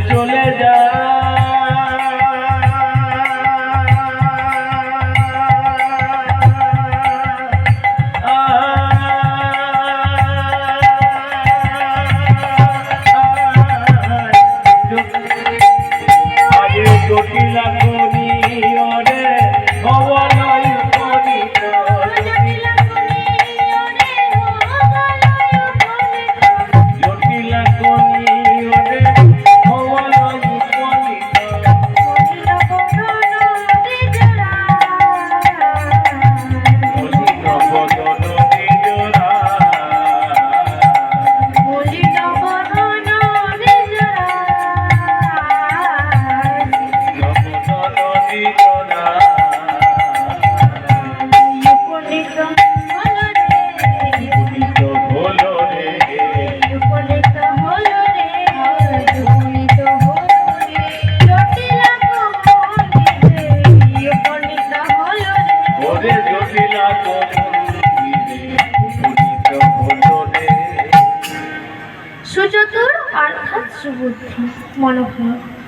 চলে যা জটিলা করি ওরে ভবলয় করি জটিলা করি ওরে ভবলয় করি সুচতুর অর্থাৎ সুবুদ্ধি মনোভাব।